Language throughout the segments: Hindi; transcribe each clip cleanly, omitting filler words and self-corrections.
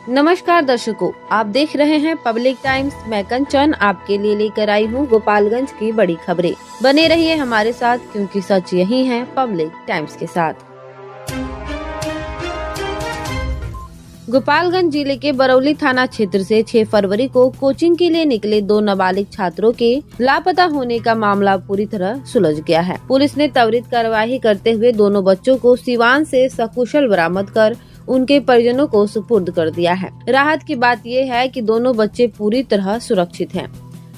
नमस्कार दर्शकों, आप देख रहे हैं पब्लिक टाइम्स। मैं कंचन आपके लिए लेकर आई हूं गोपालगंज की बड़ी खबरें। बने रहिए हमारे साथ, क्योंकि सच यही है पब्लिक टाइम्स के साथ। गोपालगंज जिले के बरौली थाना क्षेत्र से 6 फरवरी को कोचिंग के लिए निकले 2 नाबालिग छात्रों के लापता होने का मामला पूरी तरह सुलझ गया है। पुलिस ने त्वरित कार्यवाही करते हुए दोनों बच्चों को सिवान से सकुशल बरामद कर उनके परिजनों को सुपुर्द कर दिया है। राहत की बात यह है कि दोनों बच्चे पूरी तरह सुरक्षित हैं।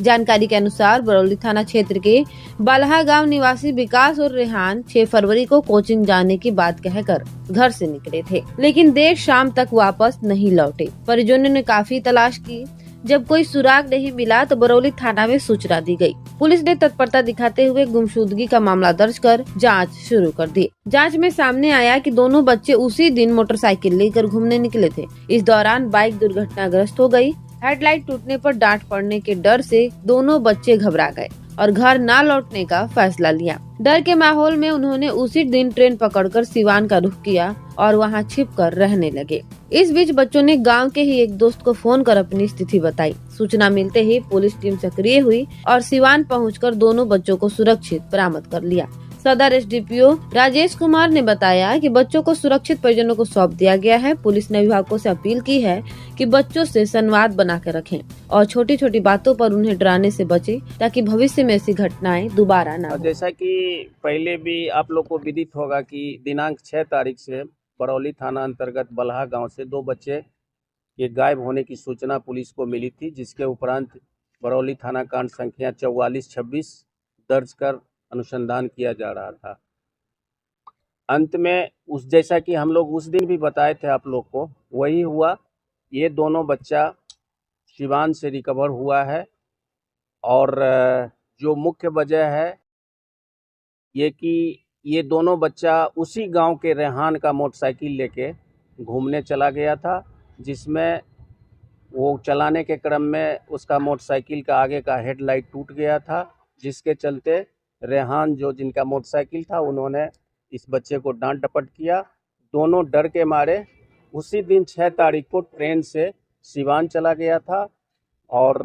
जानकारी के अनुसार बरौली थाना क्षेत्र के बालहा गांव निवासी विकास और रेहान 6 फरवरी को कोचिंग जाने की बात कहकर घर से निकले थे, लेकिन देर शाम तक वापस नहीं लौटे। परिजनों ने काफी तलाश की। जब कोई सुराग नहीं मिला तो बरौली थाना में सूचना दी गई। पुलिस ने तत्परता दिखाते हुए गुमशुदगी का मामला दर्ज कर जांच शुरू कर दी। जांच में सामने आया कि दोनों बच्चे उसी दिन मोटरसाइकिल लेकर घूमने निकले थे। इस दौरान बाइक दुर्घटनाग्रस्त हो गई। हेडलाइट टूटने पर डांट पड़ने के डर से दोनों बच्चे घबरा गए और घर न लौटने का फैसला लिया। डर के माहौल में उन्होंने उसी दिन ट्रेन पकड़कर सिवान का रुख किया और वहां छिपकर रहने लगे। इस बीच बच्चों ने गांव के ही एक दोस्त को फोन कर अपनी स्थिति बताई। सूचना मिलते ही पुलिस टीम सक्रिय हुई और सिवान पहुंचकर दोनों बच्चों को सुरक्षित बरामद कर लिया। सदर एसडीपीओ राजेश कुमार ने बताया कि बच्चों को सुरक्षित परिजनों को सौंप दिया गया है। पुलिस ने विभागों से अपील की है कि बच्चों से संवाद बनाकर रखें और छोटी छोटी बातों पर उन्हें डराने से बचें, ताकि भविष्य में ऐसी घटनाएं दोबारा न हो। जैसा कि पहले भी आप लोग को विदित होगा कि दिनांक 6 तारीख से बरौली थाना अंतर्गत बलहा गांव से 2 बच्चे के गायब होने की सूचना पुलिस को मिली थी, जिसके उपरांत बरौली थाना कांड संख्या 4426 दर्ज कर अनुसंधान किया जा रहा था। अंत में जैसा कि हम लोग उस दिन भी बताए थे आप लोग को, वही हुआ। ये दोनों बच्चा सिवान से रिकवर हुआ है और जो मुख्य वजह है ये कि ये दोनों बच्चा उसी गांव के रेहान का मोटरसाइकिल लेके घूमने चला गया था, जिसमें वो चलाने के क्रम में उसका मोटरसाइकिल का आगे का हेडलाइट टूट गया था, जिसके चलते रेहान जिनका मोटरसाइकिल था उन्होंने इस बच्चे को डांट डपट किया। दोनों डर के मारे उसी दिन 6 तारीख को ट्रेन से सिवान चला गया था और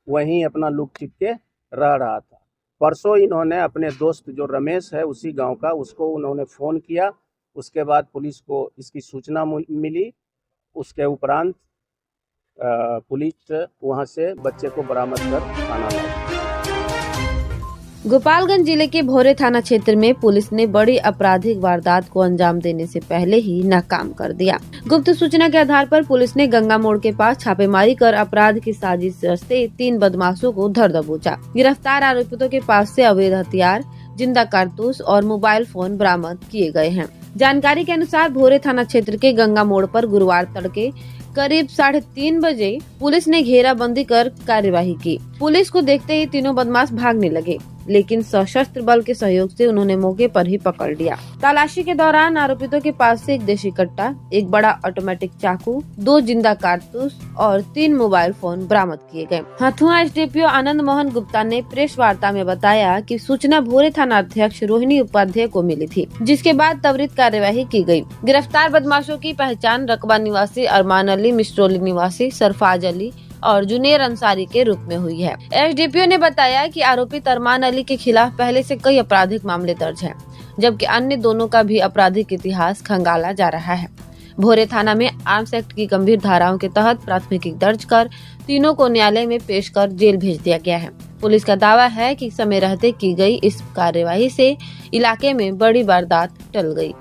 वहीं अपना लुक छिप के रह रहा था। परसों इन्होंने अपने दोस्त जो रमेश है उसी गांव का, उसको उन्होंने फ़ोन किया। उसके बाद पुलिस को इसकी सूचना मिली। उसके उपरांत पुलिस वहां से बच्चे को बरामद कर थाना लाई। गोपालगंज जिले के भोरे थाना क्षेत्र में पुलिस ने बड़ी आपराधिक वारदात को अंजाम देने से पहले ही नाकाम कर दिया। गुप्त सूचना के आधार पर पुलिस ने गंगा मोड़ के पास छापेमारी कर अपराध की साजिश रचते 3 बदमाशों को धर दबोचा। गिरफ्तार आरोपितों के पास से अवैध हथियार, जिंदा कारतूस और मोबाइल फोन बरामद किए गए हैं। जानकारी के अनुसार भोरे थाना क्षेत्र के गंगा मोड़ पर गुरुवार तड़के करीब 3:30 बजे पुलिस ने घेराबंदी कर कार्यवाही की। पुलिस को देखते ही तीनों बदमाश भागने लगे, लेकिन सशस्त्र बल के सहयोग से उन्होंने मौके पर ही पकड़ लिया। तलाशी के दौरान आरोपितों के पास से एक देशी कट्टा, एक बड़ा ऑटोमेटिक चाकू, 2 जिंदा कारतूस और 3 मोबाइल फोन बरामद किए गए। हथुआ एसडीपीओ आनंद मोहन गुप्ता ने प्रेस वार्ता में बताया कि सूचना भोरे थाना अध्यक्ष रोहिणी उपाध्याय को मिली थी, जिसके बाद त्वरित कार्यवाही की गयी। गिरफ्तार बदमाशों की पहचान रकबा निवासी अरमान अली, मिस्ट्रोली निवासी सरफाज अली और जुनेर अंसारी के रूप में हुई है। एसडीपीओ ने बताया कि आरोपित अरमान अली के खिलाफ पहले से कई आपराधिक मामले दर्ज हैं, जबकि अन्य दोनों का भी आपराधिक इतिहास खंगाला जा रहा है। भोरे थाना में आर्म्स एक्ट की गंभीर धाराओं के तहत प्राथमिकी दर्ज कर तीनों को न्यायालय में पेश कर जेल भेज दिया गया है। पुलिस का दावा है कि समय रहते की गई इस कार्यवाही से इलाके में बड़ी वारदात टल गई।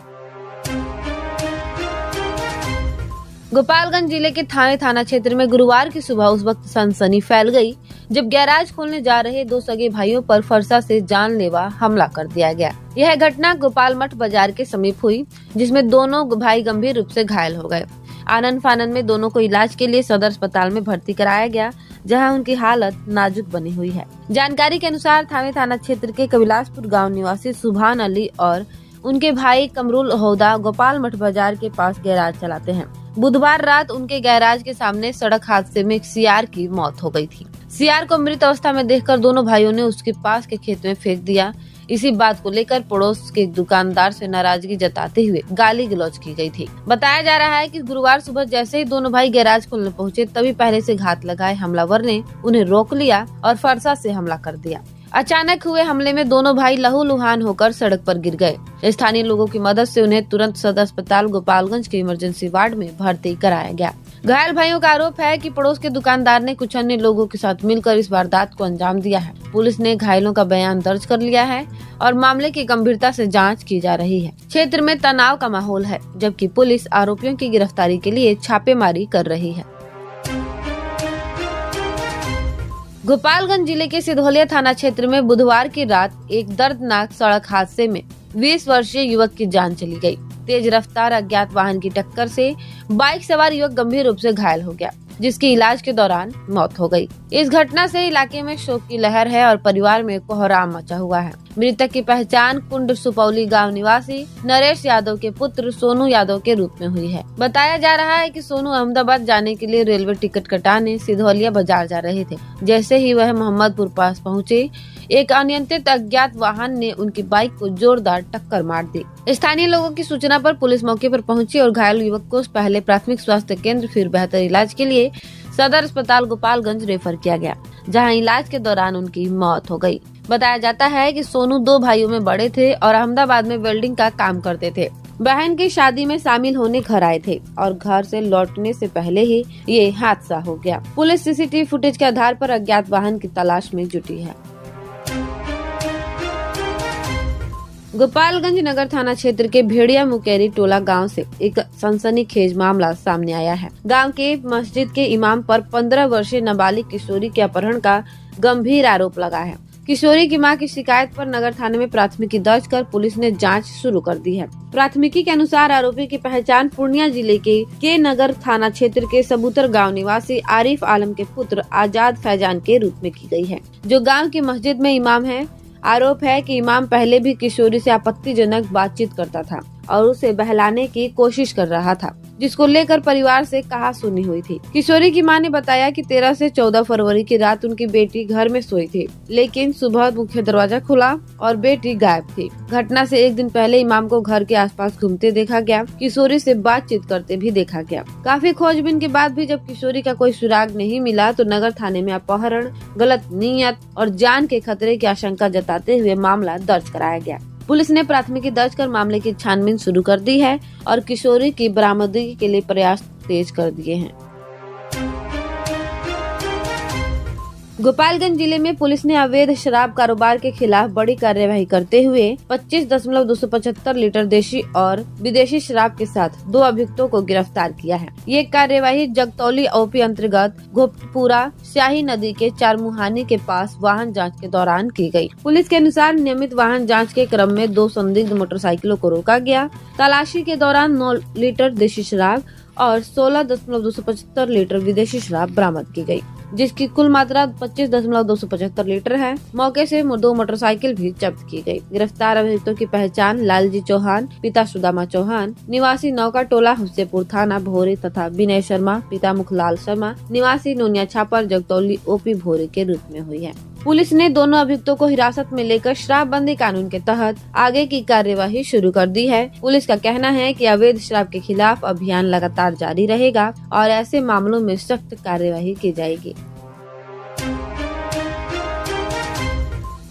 गोपालगंज जिले के थाना क्षेत्र में गुरुवार की सुबह उस वक्त सनसनी फैल गई जब गैराज खोलने जा रहे 2 सगे भाइयों पर फरसा से जानलेवा हमला कर दिया गया। यह घटना गोपाल मठ बाजार के समीप हुई, जिसमें दोनों भाई गंभीर रूप से घायल हो गए। आनन फानन में दोनों को इलाज के लिए सदर अस्पताल में भर्ती कराया गया, जहां उनकी हालत नाजुक बनी हुई है। जानकारी के अनुसार थाना क्षेत्र के कबिलासपुर गाँव निवासी सुभान अली और उनके भाई कमरुल होदा गोपाल मठ बाजार के पास गैराज चलाते हैं। बुधवार रात उनके गैराज के सामने सड़क हादसे में एक सियार की मौत हो गई थी। सियार को मृत अवस्था में देखकर दोनों भाइयों ने उसके पास के खेत में फेंक दिया। इसी बात को लेकर पड़ोस के दुकानदार से नाराजगी जताते हुए गाली गलौज की गई थी। बताया जा रहा है कि गुरुवार सुबह जैसे ही दोनों भाई गैराज खोलने पहुंचे तभी पहले से घात लगाए हमलावर ने उन्हें रोक लिया और फरसा से हमला कर दिया। अचानक हुए हमले में दोनों भाई लहूलुहान होकर सड़क पर गिर गए। स्थानीय लोगों की मदद से उन्हें तुरंत सदर अस्पताल गोपालगंज के इमरजेंसी वार्ड में भर्ती कराया गया। घायल भाइयों का आरोप है कि पड़ोस के दुकानदार ने कुछ अन्य लोगों के साथ मिलकर इस वारदात को अंजाम दिया है। पुलिस ने घायलों का बयान दर्ज कर लिया है और मामले की गंभीरता से जांच की जा रही है। क्षेत्र में तनाव का माहौल है, जबकि पुलिस आरोपियों की गिरफ्तारी के लिए छापेमारी कर रही है। गोपालगंज जिले के सिधौलिया थाना क्षेत्र में बुधवार की रात एक दर्दनाक सड़क हादसे में 20 वर्षीय युवक की जान चली गई। तेज रफ्तार अज्ञात वाहन की टक्कर से बाइक सवार युवक गंभीर रूप से घायल हो गया, जिसकी इलाज के दौरान मौत हो गई। इस घटना से इलाके में शोक की लहर है और परिवार में कोहराम मचा हुआ है। मृतक की पहचान कुंड सुपौली गांव निवासी नरेश यादव के पुत्र सोनू यादव के रूप में हुई है। बताया जा रहा है कि सोनू अहमदाबाद जाने के लिए रेलवे टिकट कटाने सिधौलिया बाजार जा रहे थे। जैसे ही वह मोहम्मदपुर पास पहुँचे, एक अनियंत्रित अज्ञात वाहन ने उनकी बाइक को जोरदार टक्कर मार दी। स्थानीय लोगों की सूचना पर पुलिस मौके पर पहुंची और घायल युवक को पहले प्राथमिक स्वास्थ्य केंद्र फिर बेहतर इलाज के लिए सदर अस्पताल गोपालगंज रेफर किया गया, जहां इलाज के दौरान उनकी मौत हो गई। बताया जाता है कि सोनू 2 भाइयों में बड़े थे और अहमदाबाद में वेल्डिंग का काम करते थे। बहन की शादी में शामिल होने घर आए थे और घर से लौटने से पहले ही ये हादसा हो गया। पुलिस सीसीटीवी फुटेज के आधार पर अज्ञात वाहन की तलाश में जुटी है। गोपालगंज नगर थाना क्षेत्र के भेड़िया मुकेरी टोला गांव से एक सनसनीखेज मामला सामने आया है। गांव के मस्जिद के इमाम पर 15 वर्षीय नाबालिग किशोरी के अपहरण का गंभीर आरोप लगा है। किशोरी की मां की शिकायत पर नगर थाने में प्राथमिकी दर्ज कर पुलिस ने जांच शुरू कर दी है। प्राथमिकी के अनुसार आरोपी की पहचान पूर्णिया जिले के नगर थाना क्षेत्र के सबूतर गांव निवासी आरिफ आलम के पुत्र आजाद फैजान के रूप में की गई है, जो गांव की मस्जिद में इमाम है। आरोप है कि इमाम पहले भी किशोरी से आपत्तिजनक बातचीत करता था और उसे बहलाने की कोशिश कर रहा था, जिसको लेकर परिवार से कहासुनी हुई थी। किशोरी की मां ने बताया कि 13 से 14 फरवरी की रात उनकी बेटी घर में सोई थी, लेकिन सुबह मुख्य दरवाजा खुला और बेटी गायब थी। घटना से एक दिन पहले इमाम को घर के आसपास घूमते देखा गया, किशोरी से बातचीत करते भी देखा गया। काफी खोजबीन के बाद भी जब किशोरी का कोई सुराग नहीं मिला तो नगर थाने में अपहरण, गलत नीयत और जान के खतरे की आशंका जताते हुए मामला दर्ज कराया गया। पुलिस ने प्राथमिकी दर्ज कर मामले की छानबीन शुरू कर दी है और किशोरी की बरामदगी के लिए प्रयास तेज कर दिए हैं। गोपालगंज जिले में पुलिस ने अवैध शराब कारोबार के खिलाफ बड़ी कार्यवाही करते हुए 25.275 लीटर देशी और विदेशी शराब के साथ 2 अभियुक्तों को गिरफ्तार किया है। ये कार्यवाही जगतौली ओपी अंतर्गत घोपपुरा स्याही नदी के चारमुहानी के पास वाहन जांच के दौरान की गई। पुलिस के अनुसार नियमित वाहन जांच के क्रम में 2 संदिग्ध मोटरसाइकिलों को रोका गया। तलाशी के दौरान 9 लीटर देशी शराब और 16.275 लीटर विदेशी शराब बरामद की गई, जिसकी कुल मात्रा 25.275 लीटर है। मौके से 2 मोटरसाइकिल भी जब्त की गई। गिरफ्तार अभियुक्तों की पहचान लालजी चौहान पिता सुदामा चौहान निवासी नौका टोला हुसैपुर थाना भोरे तथा विनय शर्मा पिता मुखलाल शर्मा निवासी नोनिया छापर जगतौली ओपी भोरे के रूप में हुई है। पुलिस ने दोनों अभियुक्तों को हिरासत में लेकर शराबबंदी कानून के तहत आगे की कार्यवाही शुरू कर दी है। पुलिस का कहना है कि अवैध शराब के खिलाफ अभियान लगातार जारी रहेगा और ऐसे मामलों में सख्त कार्यवाही की जाएगी।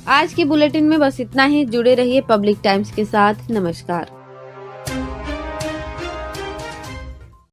आज के बुलेटिन में बस इतना ही। जुड़े रहिए पब्लिक टाइम्स के साथ। नमस्कार।